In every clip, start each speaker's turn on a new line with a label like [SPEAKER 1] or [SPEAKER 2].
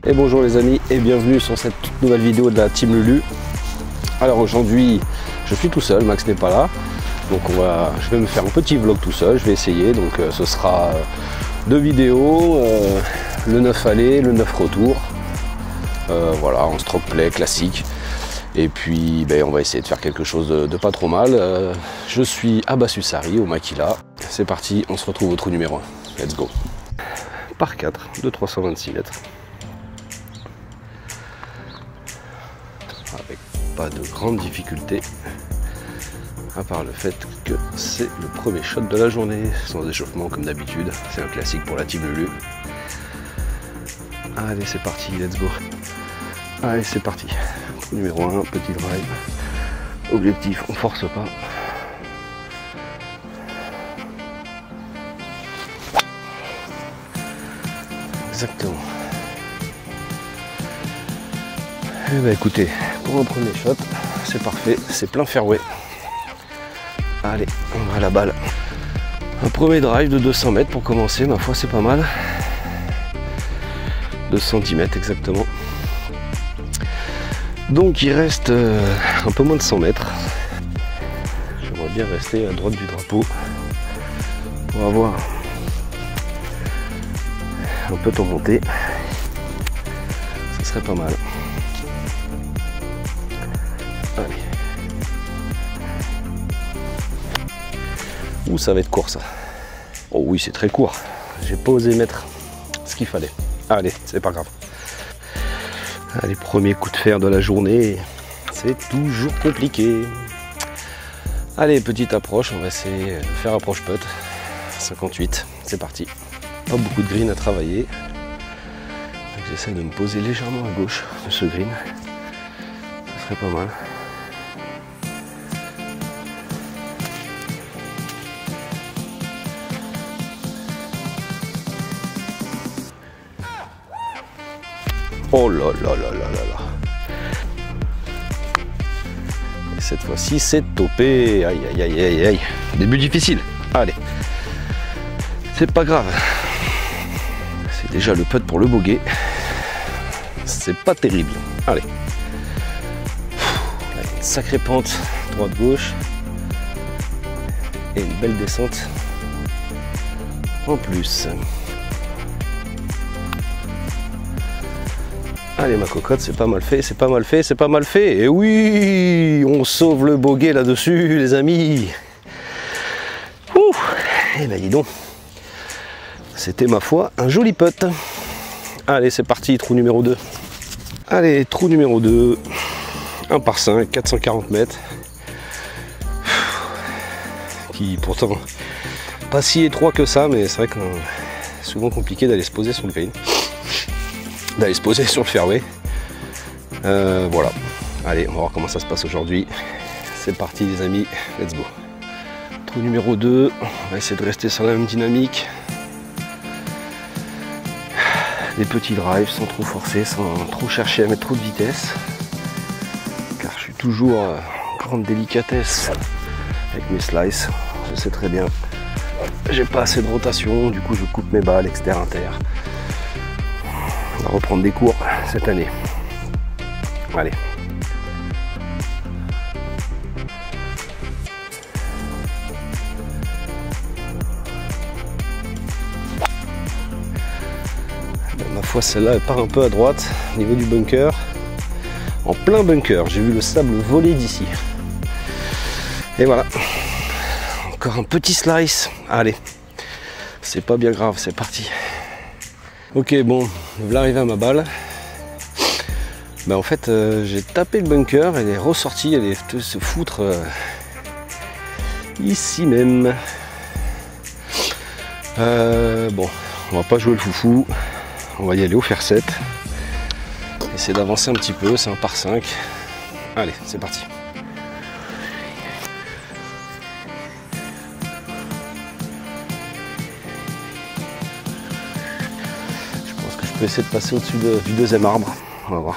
[SPEAKER 1] Et bonjour les amis et bienvenue sur cette toute nouvelle vidéo de la Team Lulu. Alors aujourd'hui je suis tout seul, Max n'est pas là. Donc je vais me faire un petit vlog tout seul, je vais essayer. Donc ce sera 2 vidéos, le 9 aller, le 9 retour. Voilà, en stroke play classique. Et puis on va essayer de faire quelque chose de pas trop mal. Je suis à Bassussari au Makila. C'est parti, on se retrouve au trou numéro 1. Let's go. Par 4 de 326 mètres. Avec pas de grandes difficultés, à part le fait que c'est le premier shot de la journée, sans échauffement comme d'habitude. C'est un classique pour la Team Lulu. Allez, c'est parti, let's go. Allez, c'est parti. Trou numéro 1, petit drive. Objectif, on force pas. Exactement. Eh ben écoutez, pour un premier shot, c'est parfait, c'est plein fairway. Allez, on va à la balle. Un premier drive de 200 mètres pour commencer, ma foi c'est pas mal. 210 mètres exactement. Donc il reste un peu moins de 100 mètres. J'aimerais bien rester à droite du drapeau pour avoir un peu temps monté. Ce serait pas mal. Allez. Ouh, ça va être court ça. Oh oui, c'est très court. J'ai pas osé mettre ce qu'il fallait. Allez, c'est pas grave. Allez, premier coup de fer de la journée. C'est toujours compliqué. Allez, petite approche. On va essayer de faire approche putt. 58, c'est parti. Pas beaucoup de green à travailler. J'essaie de me poser légèrement à gauche de ce green. Ce serait pas mal. Oh là là là là là là. Et cette fois-ci c'est topé. Aïe aïe aïe aïe aïe. Début difficile. Allez. C'est pas grave. C'est déjà le putt pour le bogey. C'est pas terrible. Allez. Là, une sacrée pente droite-gauche. Et une belle descente. En plus. Allez ma cocotte, c'est pas mal fait, c'est pas mal fait, c'est pas mal fait. Et oui, on sauve le bogey là-dessus, les amis. Ouh, eh ben dis donc. C'était ma foi un joli putt. Allez, c'est parti, trou numéro 2. Allez, trou numéro 2. 1 par 5, 440 mètres. Qui pourtant pas si étroit que ça, mais c'est vrai que c'est souvent compliqué d'aller se poser sur le green. D'aller se poser sur le fairway. Voilà. Allez, on va voir comment ça se passe aujourd'hui. C'est parti les amis, let's go. Trou numéro 2, on va essayer de rester sur la même dynamique. Des petits drives sans trop forcer, sans trop chercher à mettre trop de vitesse. Car je suis toujours en grande délicatesse avec mes slices. Je sais très bien. J'ai pas assez de rotation, du coup je coupe mes balles exter-inter. On va reprendre des cours cette année. Allez. Ma foi, celle-là elle part un peu à droite au niveau du bunker. En plein bunker, j'ai vu le sable voler d'ici. Et voilà. Encore un petit slice. Allez. C'est pas bien grave, c'est parti. Ok, bon, voilà arrivé à ma balle. En fait, j'ai tapé le bunker, elle est ressortie, elle est se foutre ici même. Bon, on va pas jouer le foufou, on va y aller au fer 7. Essayer d'avancer un petit peu, c'est 1 par 5. Allez, c'est parti. Je vais essayer de passer au-dessus du deuxième arbre. On va voir.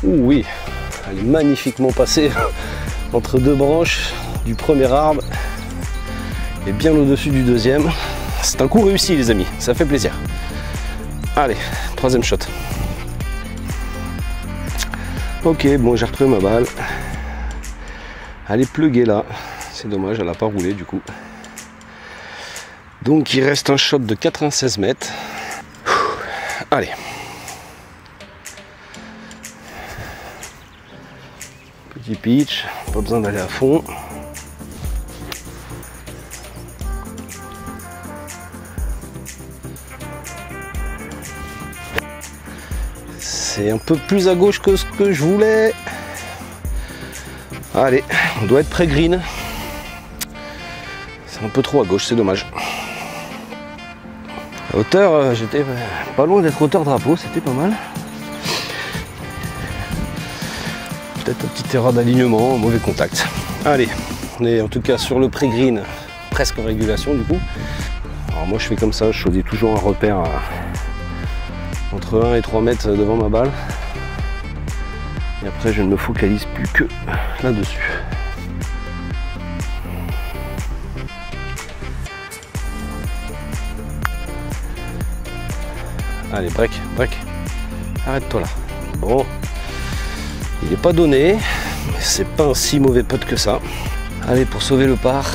[SPEAKER 1] Ouh oui, elle est magnifiquement passée entre deux branches du premier arbre et bien au-dessus du deuxième. C'est un coup réussi les amis, ça fait plaisir. Allez, troisième shot. Ok, bon j'ai retrouvé ma balle. Elle est pluguée là, c'est dommage, elle n'a pas roulé du coup. Donc il reste un shot de 96 mètres. Allez. Petit pitch, pas besoin d'aller à fond. C'est un peu plus à gauche que ce que je voulais. Allez, on doit être près green. C'est un peu trop à gauche, c'est dommage. À hauteur, j'étais pas loin d'être hauteur drapeau, c'était pas mal. Peut-être une petite erreur d'alignement, mauvais contact. Allez, on est en tout cas sur le pré-green, presque en régulation du coup. Alors moi je fais comme ça, je choisis toujours un repère entre 1 et 3 mètres devant ma balle. Et après je ne me focalise plus que là-dessus. Allez, break, break. Arrête-toi là. Bon. Il n'est pas donné, mais c'est pas un si mauvais putt que ça. Allez, pour sauver le par.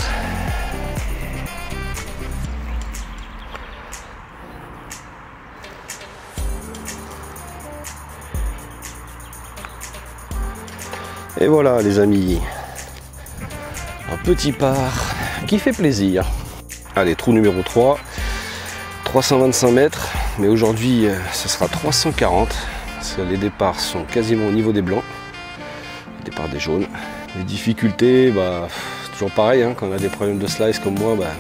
[SPEAKER 1] Et voilà les amis. Un petit par qui fait plaisir. Allez, trou numéro 3. 325 mètres, mais aujourd'hui ce sera 340. Parce que les départs sont quasiment au niveau des blancs. Les départs des jaunes. Les difficultés, bah, toujours pareil, hein, quand on a des problèmes de slice comme moi, bah,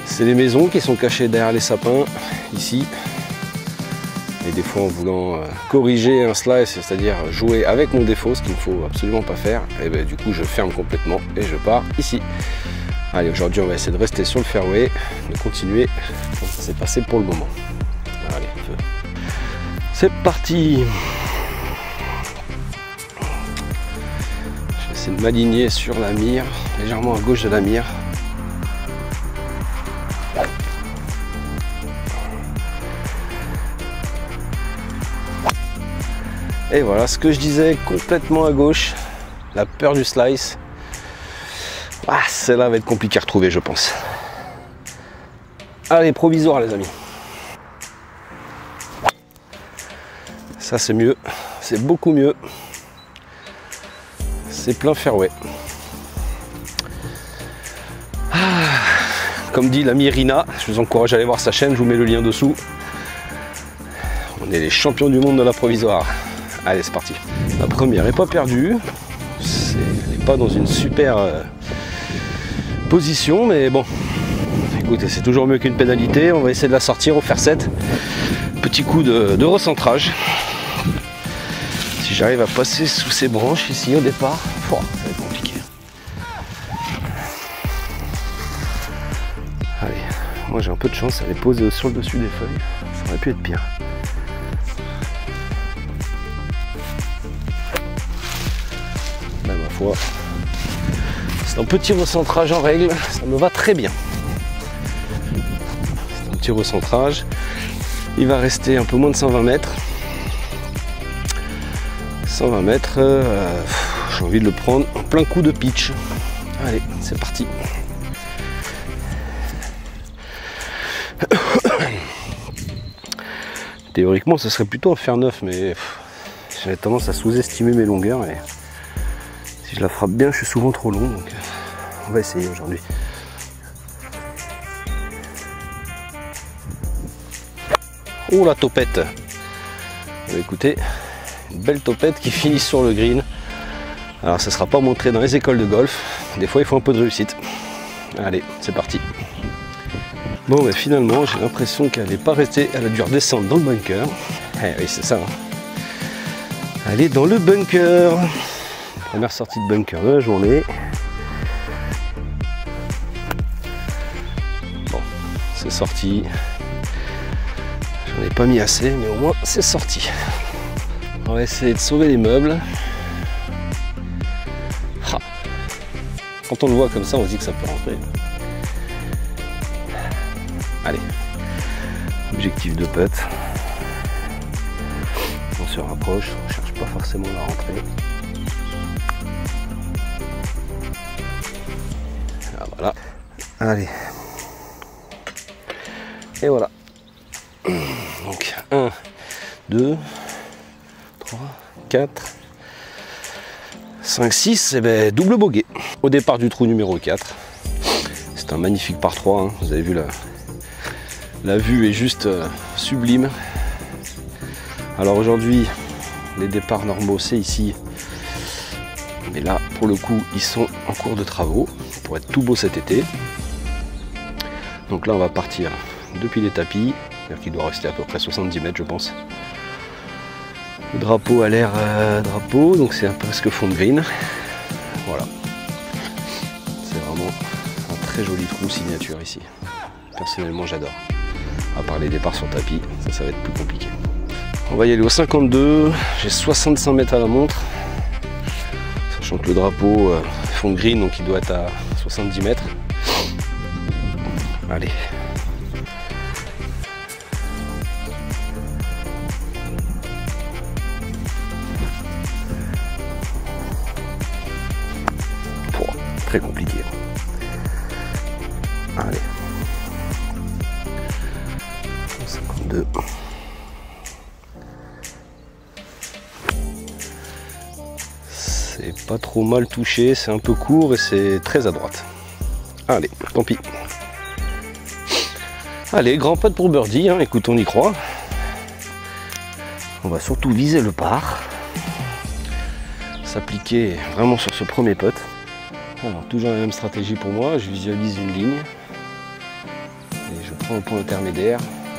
[SPEAKER 1] c'est les maisons qui sont cachées derrière les sapins, ici. Et des fois en voulant corriger un slice, c'est-à-dire jouer avec mon défaut, ce qu'il ne faut absolument pas faire, et ben, du coup je ferme complètement et je pars ici. Allez, aujourd'hui on va essayer de rester sur le fairway, de continuer comme ça s'est passé pour le moment. Allez, c'est parti. Je vais essayer de m'aligner sur la mire, légèrement à gauche de la mire. Et voilà ce que je disais, complètement à gauche, la peur du slice. Ah, celle-là va être compliquée à retrouver, je pense. Allez, provisoire les amis. Ça c'est mieux, c'est beaucoup mieux. C'est plein fairway. Ah, comme dit l'ami Rina, je vous encourage à aller voir sa chaîne, je vous mets le lien dessous. On est les champions du monde de la provisoire. Allez, c'est parti. La première n'est pas perdue. Elle n'est pas dans une super position, mais bon. Écoutez, c'est toujours mieux qu'une pénalité. On va essayer de la sortir au fair set. Petit coup de recentrage. Si j'arrive à passer sous ces branches ici au départ, ça va être compliqué. Allez, moi j'ai un peu de chance, elle est posée sur le dessus des feuilles. Ça aurait pu être pire. Là, ma foi, c'est un petit recentrage en règle, ça me va très bien. C'est un petit recentrage. Il va rester un peu moins de 120 mètres. 120 mètres, j'ai envie de le prendre en plein coup de pitch. Allez, c'est parti. Théoriquement, ce serait plutôt un fer neuf, mais j'ai tendance à sous-estimer mes longueurs. Et si je la frappe bien, je suis souvent trop long. Donc on va essayer aujourd'hui. Oh la topette! Écoutez, une belle topette qui finit sur le green. Alors ça ne sera pas montré dans les écoles de golf. Des fois il faut un peu de réussite. Allez, c'est parti. Bon, mais finalement j'ai l'impression qu'elle n'est pas restée. Elle a dû redescendre dans le bunker. Eh oui, c'est ça. Hein. Elle est dans le bunker. Première sortie de bunker de la journée. Bon, c'est sorti. J'en ai pas mis assez, mais au moins c'est sorti. On va essayer de sauver les meubles. Ah. Quand on le voit comme ça, on se dit que ça peut rentrer. Allez, objectif de putt. On se rapproche, on ne cherche pas forcément la rentrée. Ah, voilà. Allez. Et voilà. Donc 1, 2, 3, 4, 5, 6, et ben double bogey. Au départ du trou numéro 4. C'est un magnifique par 3, hein. Vous avez vu la vue est juste sublime. Alors aujourd'hui, les départs normaux c'est ici. Mais là, pour le coup, ils sont en cours de travaux pour être tout beau cet été. Donc là, on va partir depuis les tapis. C'est-à-dire qu'il doit rester à peu près 70 mètres, je pense. Le drapeau a l'air drapeau, donc c'est presque fond de green. Voilà. C'est vraiment un très joli trou signature ici. Personnellement, j'adore. À part les départs sur tapis, ça va être plus compliqué. On va y aller au 52. J'ai 65 mètres à la montre. Sachant que le drapeau fond de green, donc il doit être à 70 mètres. Allez. Très compliqué. Allez. 52. C'est pas trop mal touché, c'est un peu court et c'est très à droite. Allez, tant pis. Allez, grand putt pour birdie, hein. Écoute, on y croit. On va surtout viser le par. S'appliquer vraiment sur ce premier putt. Alors, toujours la même stratégie pour moi, je visualise une ligne et je prends un point intermédiaire,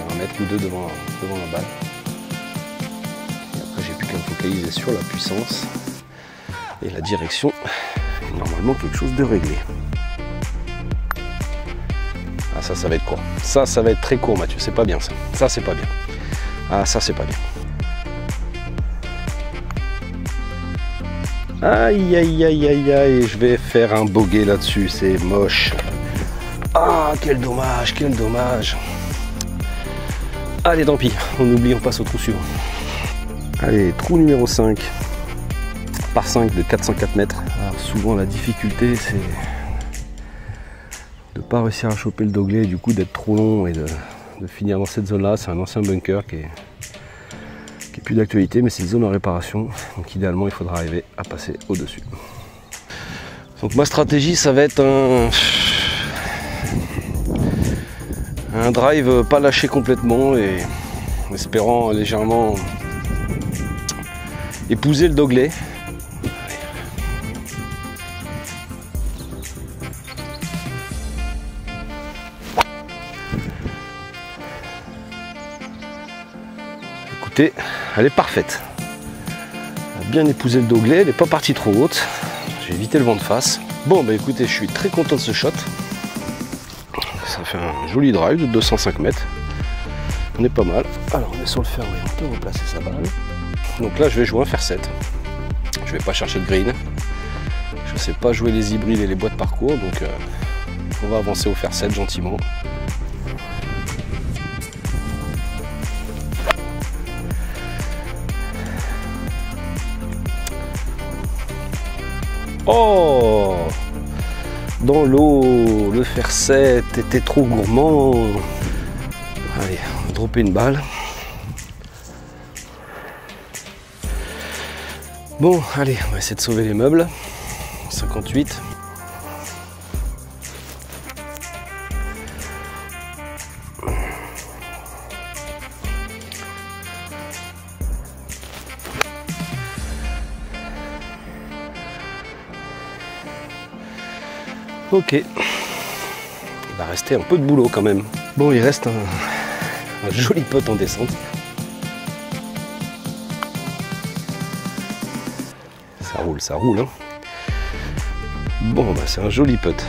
[SPEAKER 1] un mètre ou deux devant la balle. Et après, j'ai plus qu'à me focaliser sur la puissance et la direction. Normalement, quelque chose de réglé. Ah, ça va être court. Ça va être très court, Mathieu. C'est pas bien ça. Ça, c'est pas bien. Ah, ça, c'est pas bien. Aïe aïe aïe aïe aïe, je vais faire un bogey là-dessus, c'est moche. Ah, quel dommage, quel dommage. Allez, tant pis, on oublie, on passe au trou suivant. Allez, trou numéro 5, par 5 de 404 mètres. Alors souvent la difficulté c'est de ne pas réussir à choper le doglé et du coup d'être trop long et de finir dans cette zone-là. C'est un ancien bunker qui est plus d'actualité, mais c'est une zone en réparation, donc idéalement il faudra arriver à passer au-dessus. Donc ma stratégie, ça va être un drive pas lâché complètement et en espérant légèrement épouser le doglé. Écoutez, elle est parfaite. Elle a bien épousé le doglé, elle n'est pas partie trop haute. J'ai évité le vent de face. Bon bah écoutez, je suis très content de ce shot. Ça fait un joli drive de 205 mètres. On est pas mal. Alors on est sur le fairway, on peut replacer sa balle. Donc là je vais jouer un fer 7. Je vais pas chercher de green. Je sais pas jouer les hybrides et les boîtes parcours, donc on va avancer au fer 7 gentiment. Oh, dans l'eau, le fer 7 était trop gourmand. Allez, on va dropper une balle. Bon, allez, on va essayer de sauver les meubles. 58. Ok, il va rester un peu de boulot quand même. Bon, il reste un joli putt en descente. Ça roule, hein. Bon, bah c'est un joli putt.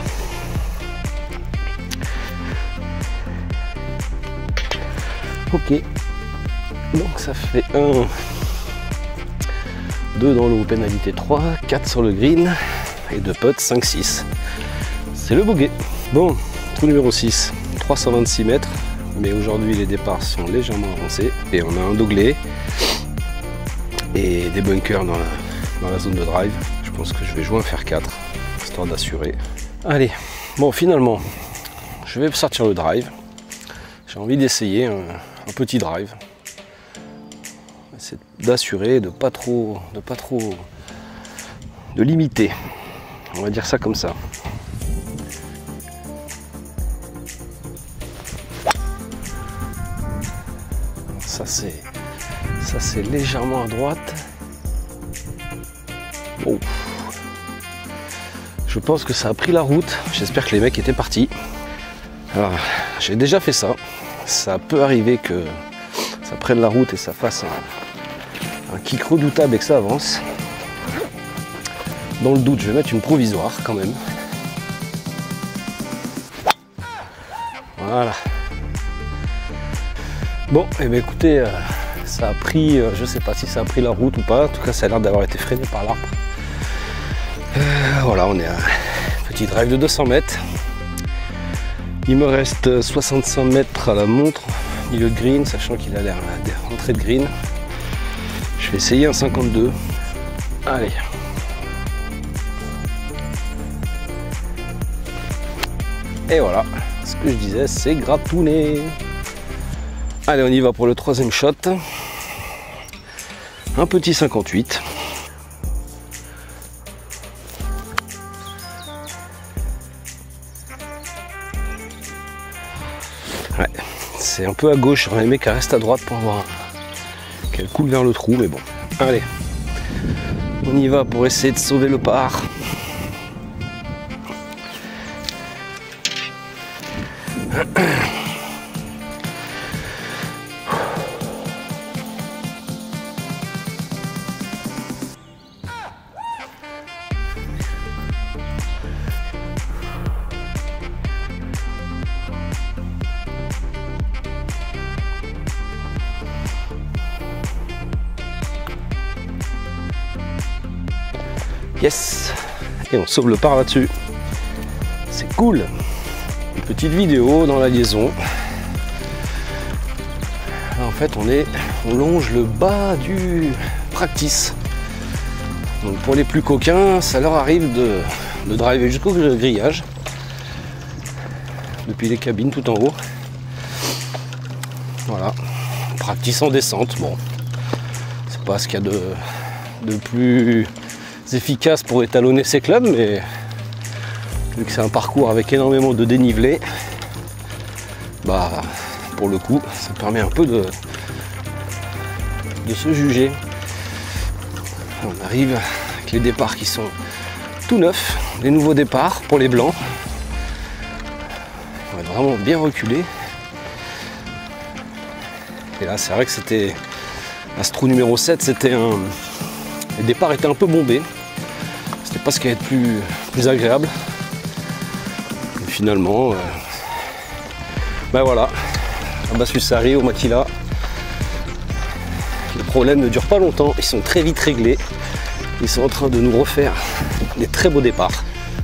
[SPEAKER 1] Ok, donc ça fait 1, 2 dans l'eau, pénalité 3, 4 sur le green et 2 putts, 5-6. C'est le bogey. Bon, trou numéro 6, 326 mètres, mais aujourd'hui les départs sont légèrement avancés et on a un doglé et des bunkers dans la zone de drive. Je pense que je vais jouer un fer 4 histoire d'assurer. Allez, bon, finalement je vais sortir le drive. J'ai envie d'essayer un petit drive, c'est d'assurer, de limiter, on va dire ça comme ça. Ça c'est légèrement à droite. Oh. Je pense que ça a pris la route. J'espère que les mecs étaient partis. Alors, j'ai déjà fait ça. Ça peut arriver que ça prenne la route et ça fasse un kick redoutable et que ça avance. Dans le doute, je vais mettre une provisoire quand même. Voilà. Bon, et bien écoutez, ça a pris, je sais pas si ça a pris la route ou pas. En tout cas, ça a l'air d'avoir été freiné par l'arbre. Voilà, on est à un petit drive de 200 mètres. Il me reste 65 mètres à la montre, milieu de green, sachant qu'il a l'air d'entrée de green. Je vais essayer un 52. Allez. Et voilà, ce que je disais, c'est gratouné. Allez, on y va pour le troisième shot. Un petit 58. Ouais, c'est un peu à gauche, j'aurais aimé qu'elle reste à droite pour voir qu'elle coule vers le trou, mais bon. Allez, on y va pour essayer de sauver le par. Yes, et on sauve le par là-dessus. C'est cool. Une petite vidéo dans la liaison. Là, en fait, on longe le bas du practice. Donc pour les plus coquins, ça leur arrive de driver jusqu'au grillage. Depuis les cabines tout en haut. Voilà. Practice en descente. Bon, c'est pas ce qu'il y a de plus efficace pour étalonner ces clubs, mais vu que c'est un parcours avec énormément de dénivelé, bah pour le coup ça permet un peu de se juger. On arrive avec les départs qui sont tout neufs, les nouveaux départs pour les blancs. On va être vraiment bien reculé. Et là c'est vrai que c'était à ce trou numéro 7, c'était les départs étaient un peu bombés. C'était pas ce qui allait être plus agréable. Et finalement, ben voilà, Abasussari au Makila. Les problèmes ne durent pas longtemps, ils sont très vite réglés. Ils sont en train de nous refaire des très beaux départs.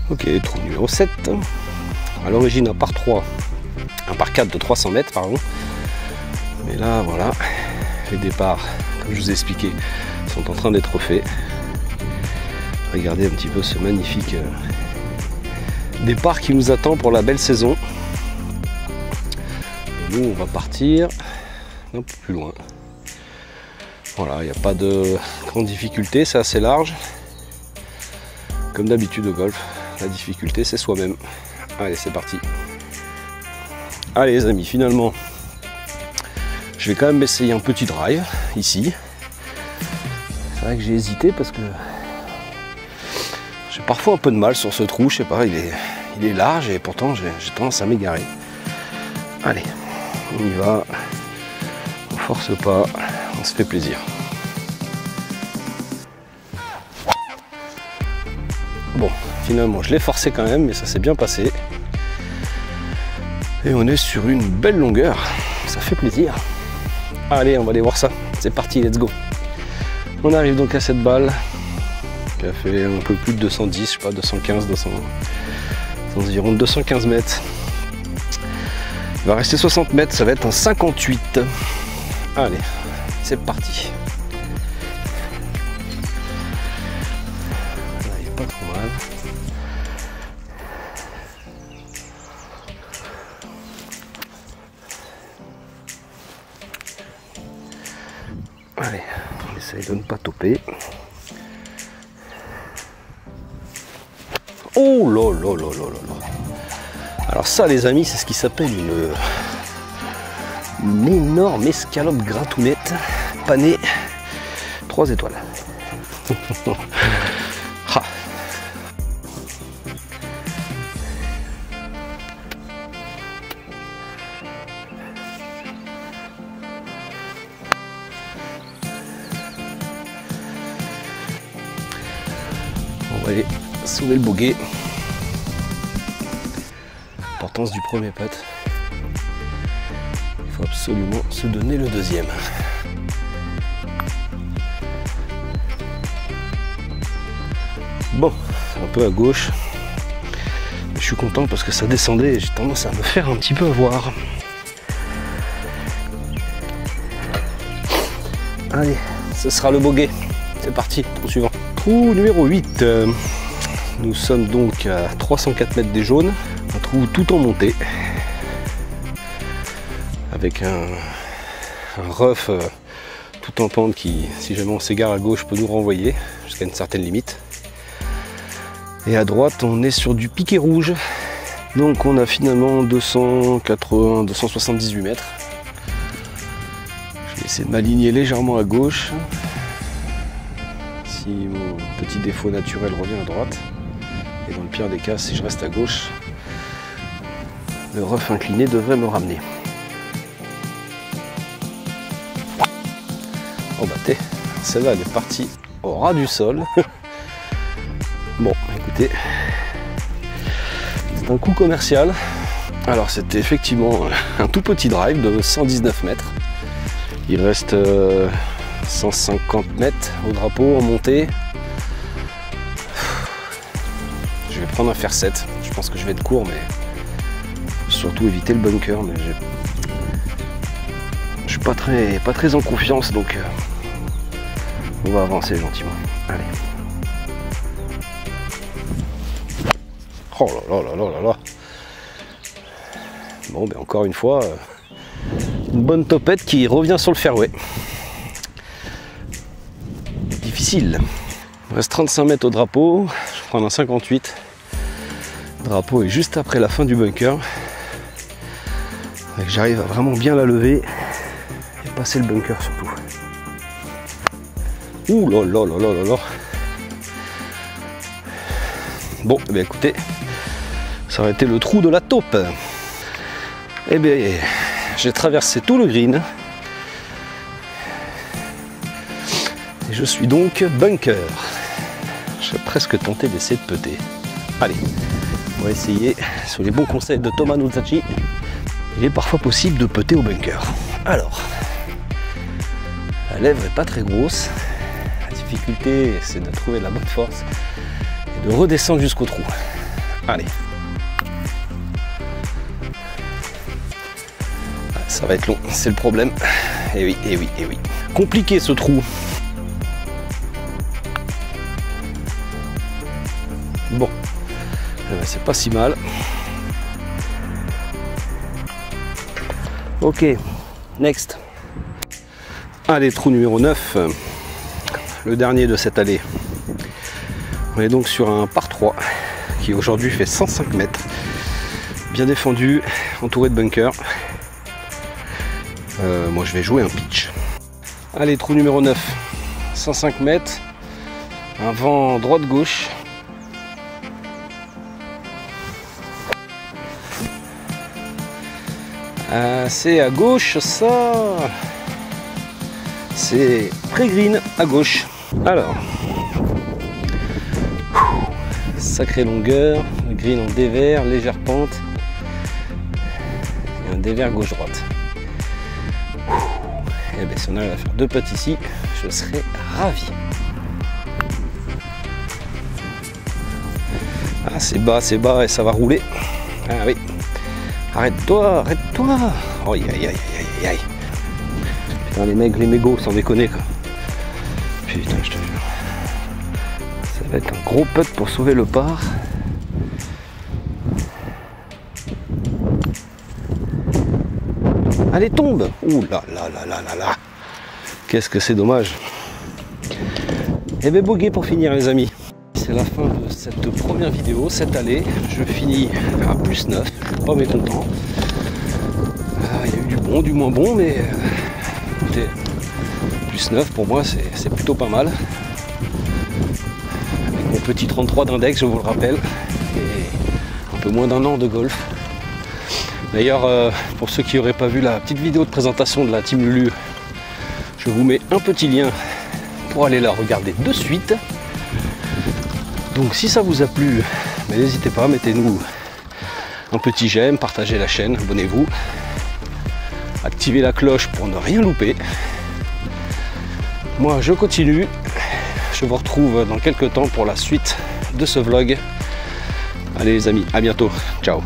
[SPEAKER 1] Ok, trou numéro 7. À l'origine, un par 3, un par 4 de 300 mètres, pardon. Mais là, voilà, les départs, comme je vous ai expliqué, sont en train d'être faits. Regardez un petit peu ce magnifique départ qui nous attend pour la belle saison. Et nous, on va partir un peu plus loin. Voilà, il n'y a pas de grande difficulté, c'est assez large. Comme d'habitude au golf, la difficulté c'est soi-même. Allez, c'est parti. Allez les amis, finalement, je vais quand même essayer un petit drive ici. C'est vrai que j'ai hésité parce que j'ai parfois un peu de mal sur ce trou, je sais pas, il est large et pourtant j'ai tendance à m'égarer. Allez, on y va, on force pas, on se fait plaisir. Bon, finalement je l'ai forcé quand même, mais ça s'est bien passé. Et on est sur une belle longueur, ça fait plaisir. Allez, on va aller voir ça, c'est parti, let's go. On arrive donc à cette balle qui a fait un peu plus de 210, je sais pas, 215, 200, environ 215 mètres. Il va rester 60 mètres, ça va être un 58. Allez, c'est parti. Là, il est pas trop mal. Allez, on essaye de ne pas toper. Oh là là là là là. Alors ça les amis, c'est ce qui s'appelle une énorme escalope gratounette panée 3 étoiles. Ah. On va aller sauver le bogey. L'importance du premier putt. Il faut absolument se donner le deuxième. Bon, un peu à gauche. Je suis content parce que ça descendait et j'ai tendance à me faire un petit peu avoir. Allez, ce sera le bogey. C'est parti, trou suivant. Trou numéro 8. Nous sommes donc à 304 mètres des jaunes. Un trou tout en montée. Avec un rough tout en pente qui, si jamais on s'égare à gauche, peut nous renvoyer jusqu'à une certaine limite. Et à droite, on est sur du piquet rouge. Donc on a finalement 278 mètres. Je vais essayer de m'aligner légèrement à gauche. Si mon petit défaut naturel revient à droite. Et dans le pire des cas, si je reste à gauche, le rough incliné devrait me ramener. Oh bah t'es, celle-là elle est partie au ras du sol. Bon, écoutez, c'est un coup commercial. Alors c'était effectivement un tout petit drive de 119 mètres. Il reste 150 mètres au drapeau en montée. Je vais prendre un fer 7. Je pense que je vais être court, mais surtout éviter le bunker. Mais je suis pas très en confiance, donc on va avancer gentiment. Allez. Oh là là là là là là. Bon, ben encore une fois, une bonne topette qui revient sur le fairway. Difficile. Il me reste 35 mètres au drapeau. Je vais prendre un 58. Le drapeau est juste après la fin du bunker. J'arrive à vraiment bien la lever et passer le bunker surtout. Ouh là là là là là là. Bon, eh bien écoutez, ça aurait été le trou de la taupe. Eh bien, j'ai traversé tout le green. Et je suis donc bunker. J'ai presque tenté d'essayer de putter. Allez, on va essayer, sur les bons conseils de Thomas Nuzachi, il est parfois possible de putter au bunker. Alors, la lèvre n'est pas très grosse. La difficulté, c'est de trouver la bonne force et de redescendre jusqu'au trou. Allez. Ça va être long, c'est le problème. Et oui, et oui, et oui. Compliqué ce trou. Bon, c'est pas si mal. Ok, next. Allez, trou numéro 9. Le dernier de cette allée. On est donc sur un par 3 qui aujourd'hui fait 105 mètres. Bien défendu, entouré de bunkers. Moi je vais jouer un pitch. Allez, trou numéro 9. 105 mètres. Un vent droite-gauche. C'est à gauche ça. C'est pré-green à gauche. Alors, sacrée longueur, le green en dévers, légère pente et un dévers gauche-droite. Et Et bien si on arrive à faire 2 putts ici, je serais ravi. Ah c'est bas et ça va rouler. Ah oui. Arrête-toi, arrête-toi. Oh aïe aïe aïe aïe aïe. Putain les mégots, sans déconner quoi. Putain je te jure. Ça va être un gros putt pour sauver le par. Allez tombe. Ouh là là là là là là. Qu'est-ce que c'est dommage. Et bien bogey pour finir les amis. C'est la fin de cette première vidéo, cette allée. Je finis à +9, je suis pas mécontent. Il y a eu du bon, du moins bon, mais écoutez, +9 pour moi c'est plutôt pas mal. Avec mon petit 33 d'index, je vous le rappelle, et un peu moins d'un an de golf. D'ailleurs, pour ceux qui n'auraient pas vu la petite vidéo de présentation de la Team Lulu, je vous mets un petit lien pour aller la regarder de suite. Donc si ça vous a plu, n'hésitez pas, mettez-nous un petit j'aime, partagez la chaîne, abonnez-vous, activez la cloche pour ne rien louper. Moi je continue, je vous retrouve dans quelques temps pour la suite de ce vlog. Allez les amis, à bientôt, ciao.